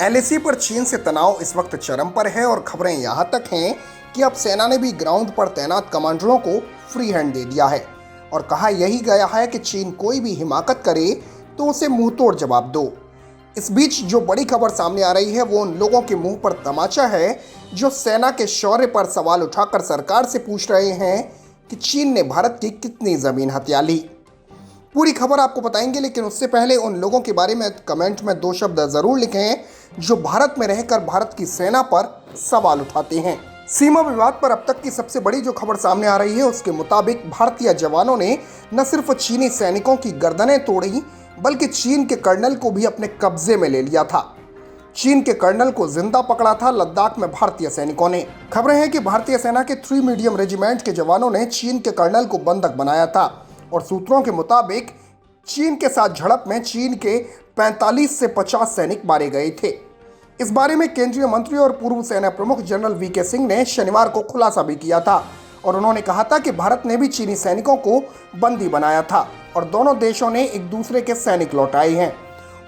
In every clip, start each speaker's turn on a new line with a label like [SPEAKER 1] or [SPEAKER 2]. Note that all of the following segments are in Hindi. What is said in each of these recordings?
[SPEAKER 1] एलएसी पर चीन से तनाव इस वक्त चरम पर है और खबरें यहां तक हैं कि अब सेना ने भी ग्राउंड पर तैनात कमांडरों को फ्री हैंड दे दिया है और कहा यही गया है कि चीन कोई भी हिमाकत करे तो उसे मुंहतोड़ जवाब दो। इस बीच जो बड़ी खबर सामने आ रही है वो उन लोगों के मुंह पर तमाचा है जो सेना के शौर्य पर सवाल उठाकर सरकार से पूछ रहे हैं कि चीन ने भारत की कितनी जमीन हथिया ली। पूरी खबर आपको बताएंगे, लेकिन उससे पहले उन लोगों के बारे में कमेंट में 2 शब्द जरूर लिखें जो भारत में रहकर भारत की सेना पर सवाल उठाते हैं। सीमा विवाद पर अब तक की सबसे बड़ी जो खबर सामने आ रही है उसके मुताबिक भारतीय जवानों ने न सिर्फ चीनी सैनिकों की गर्दनें तोड़ी बल्कि चीन के कर्नल को भी अपने कब्जे में ले लिया था। चीन के कर्नल को जिंदा पकड़ा था लद्दाख में भारतीय सैनिकों ने। खबरें हैं कि भारतीय सेना के 3 मीडियम रेजिमेंट के जवानों ने चीन के कर्नल को बंधक बनाया था और सूत्रों के मुताबिक चीन के साथ झड़प में चीन के 45 से 50 सैनिक मारे गए थे। इस बारे में केंद्रीय मंत्री और पूर्व सेना प्रमुख जनरल वीके सिंह ने शनिवार को खुलासा भी किया था और उन्होंने कहा था कि भारत ने भी चीनी सैनिकों को बंदी बनाया था और दोनों देशों ने एक दूसरे के सैनिक लौटाए हैं।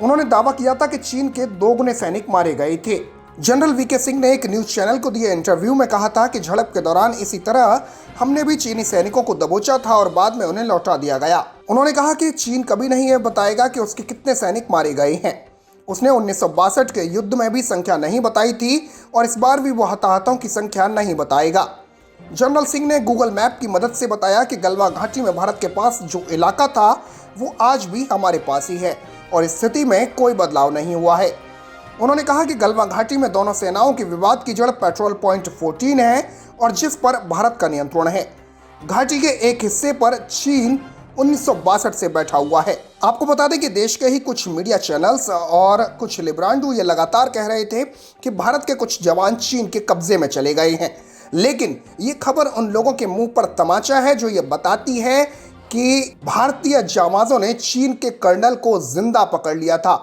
[SPEAKER 1] उन्होंने दावा किया था कि चीन के 2 गुने सैनिक मारे गए थे। जनरल वीके सिंह ने एक न्यूज चैनल को दिए इंटरव्यू में कहा था कि झड़प के दौरान इसी तरह हमने भी चीनी सैनिकों को दबोचा था और बाद में उन्हें लौटा दिया गया। उन्होंने कहा कि चीन कभी नहीं यह बताएगा कि उसके कितने सैनिक मारे गए हैं। उसने 1962 के युद्ध में भी संख्या नहीं बताई थी और इस बार भी वो हताहतों की संख्या नहीं बताएगा। जनरल सिंह ने गूगल मैप की मदद से बताया कि गलवा घाटी में भारत के पास जो इलाका था वो आज भी हमारे पास ही है और इस स्थिति में कोई बदलाव नहीं हुआ है। उन्होंने कहा कि गलवा घाटी में दोनों सेनाओं के विवाद की जड़ पेट्रोल पॉइंट 14 है और जिस पर भारत का नियंत्रण है। घाटी के एक हिस्से पर चीन 1962 से बैठा हुआ है। आपको बता दें कि देश के ही कुछ मीडिया चैनल्स और कुछ लिब्रांडू ये लगातार कह रहे थे कि भारत के कुछ जवान चीन के कब्जे में चले गए हैं, लेकिन ये खबर उन लोगों के मुंह पर तमाचा है जो ये बताती है कि भारतीय जांबाजों ने चीन के कर्नल को जिंदा पकड़ लिया था।